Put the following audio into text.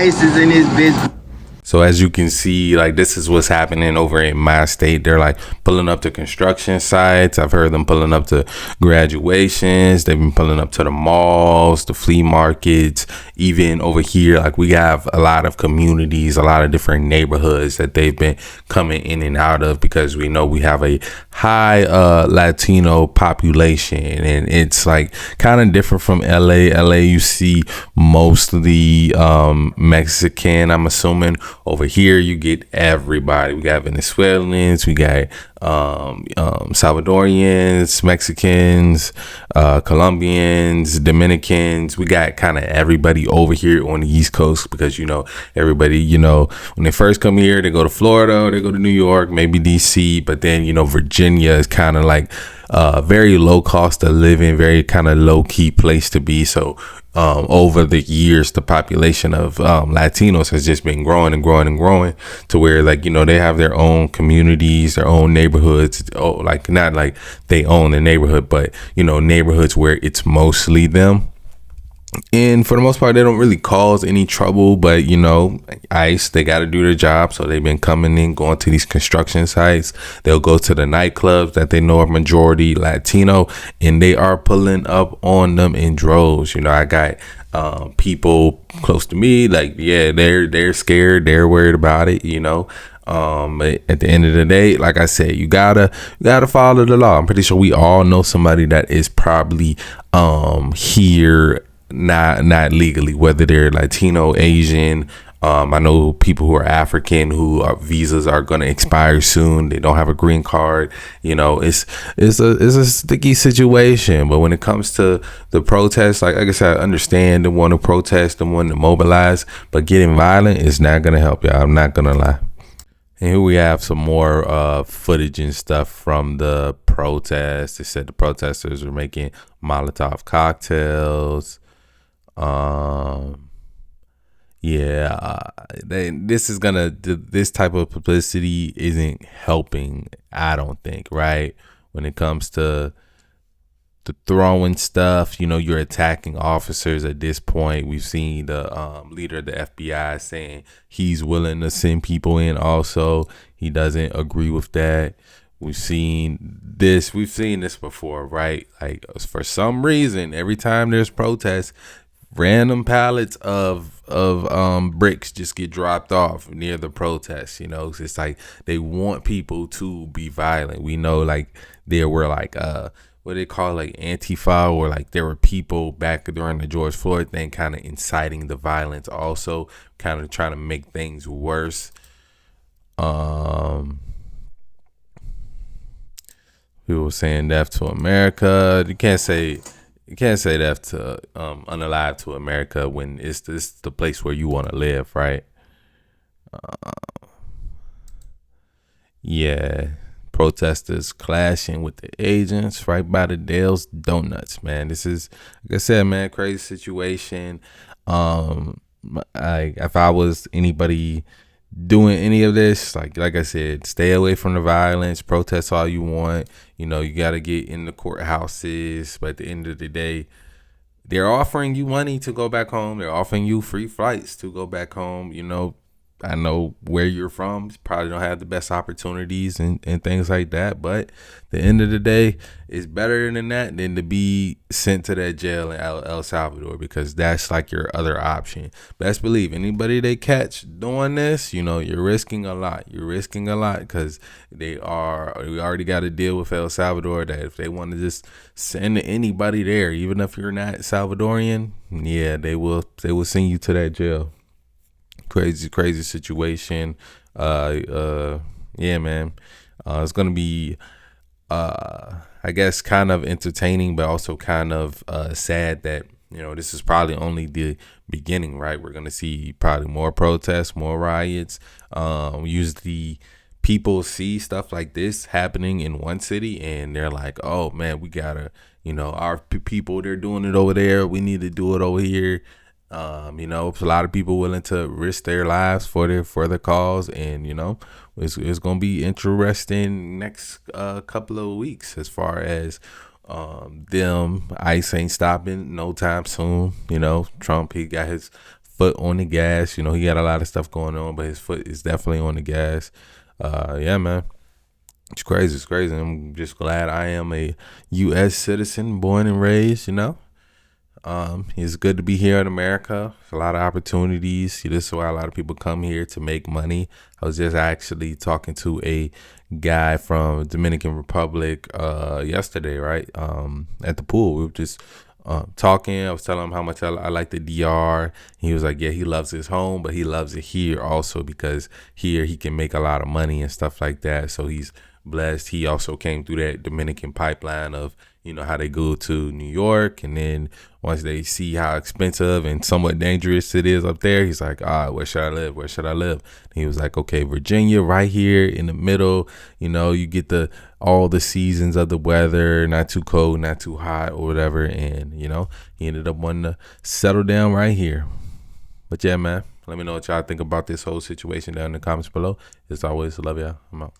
ICE is in this bitch. So as you can see, like, this is what's happening over in my state. They're like pulling up to construction sites. I've heard them pulling up to graduations. They've been pulling up to the malls, the flea markets, even over here. Like, we have a lot of communities, a lot of different neighborhoods that they've been coming in and out of, because we know we have a high Latino population, and it's like kind of different from LA. You see mostly Mexican, I'm assuming. Over here you get everybody. We got Venezuelans, we got Salvadorians, Mexicans, Colombians, Dominicans. We got kind of everybody over here on the East Coast, because everybody, when they first come here, they go to Florida, or they go to New York, maybe DC, but then Virginia is kind of like very low cost of living, very kind of low key place to be. So over the years, the population of Latinos has just been growing and growing and growing, to where, like, they have their own communities, their own neighborhoods. Oh, like, not like they own the neighborhood, but neighborhoods where it's mostly them. And for the most part, they don't really cause any trouble, but ICE, they got to do their job. So they've been coming in, going to these construction sites. They'll go to the nightclubs that they know are majority Latino, and they are pulling up on them in droves. I got people close to me, like, yeah, they're scared, they're worried about it. But at the end of the day, like I said, you gotta follow the law. I'm pretty sure we all know somebody that is probably here not legally, whether they're Latino, Asian. I know people who are African who visas are going to expire soon. They don't have a green card. It's a sticky situation. But when it comes to the protests, like I said, I understand the one to protest, the one to mobilize, but getting violent is not going to help y'all. I'm not going to lie. And here we have some more footage and stuff from the protests. They said the protesters were making Molotov cocktails. This type of publicity isn't helping, I don't think, right? When it comes to the throwing stuff, you're attacking officers at this point. We've seen the leader of the FBI saying he's willing to send people in also. He doesn't agree with that. We've seen this before, right? Like, for some reason, every time there's protests, random pallets of bricks just get dropped off near the protests. It's like they want people to be violent. We know, like, there were like what they call, like, Antifa, or like there were people back during the George Floyd thing kind of inciting the violence, also kind of trying to make things worse. People saying death to America. You can't say death to unalive to America when it's the place where you want to live, right? Yeah, protesters clashing with the agents right by the Dale's Donuts, man. This is, like I said, man, crazy situation. If I was anybody doing any of this, like I said, stay away from the violence, protest all you want. You got to get in the courthouses, but at the end of the day, they're offering you money to go back home. They're offering you free flights to go back home. I know where you're from, you probably don't have the best opportunities and things like that, but at the end of the day, it's better than that than to be sent to that jail in El Salvador, because that's like your other option. Best believe anybody they catch doing this, you're risking a lot. You're risking a lot, because we already got to deal with El Salvador, that if they want to just send anybody there, even if you're not Salvadorian, yeah, they will send you to that jail. Crazy situation. Yeah, man. It's gonna be I guess kind of entertaining, but also kind of sad that this is probably only the beginning, right? We're gonna see probably more protests, more riots. Usually people see stuff like this happening in one city and they're like, oh man, we gotta, our people, they're doing it over there, we need to do it over here. A lot of people willing to risk their lives for the cause, and it's gonna be interesting next couple of weeks as far as ICE ain't stopping no time soon. Trump, he got his foot on the gas. You know, he got a lot of stuff going on, but his foot is definitely on the gas. Yeah, man. It's crazy. It's crazy. I'm just glad I am a U.S. citizen, born and raised, you know. It's good to be here in America. There's a lot of opportunities. This is why a lot of people come here to make money. I was just actually talking to a guy from Dominican Republic yesterday, right? At the pool. We were just talking. I was telling him how much I like the DR. He was like, yeah, he loves his home, but he loves it here also because here he can make a lot of money and stuff like that. So he's blessed. He also came through that Dominican pipeline of, you know, how they go to New York, and then once they see how expensive and somewhat dangerous it is up there, he's like, where should I live? Where should I live? And he was like, okay, Virginia, right here in the middle. You know, you get all the seasons of the weather, not too cold, not too hot or whatever. And, you know, he ended up wanting to settle down right here. But yeah, man, let me know what y'all think about this whole situation down in the comments below. As always, love y'all. I'm out.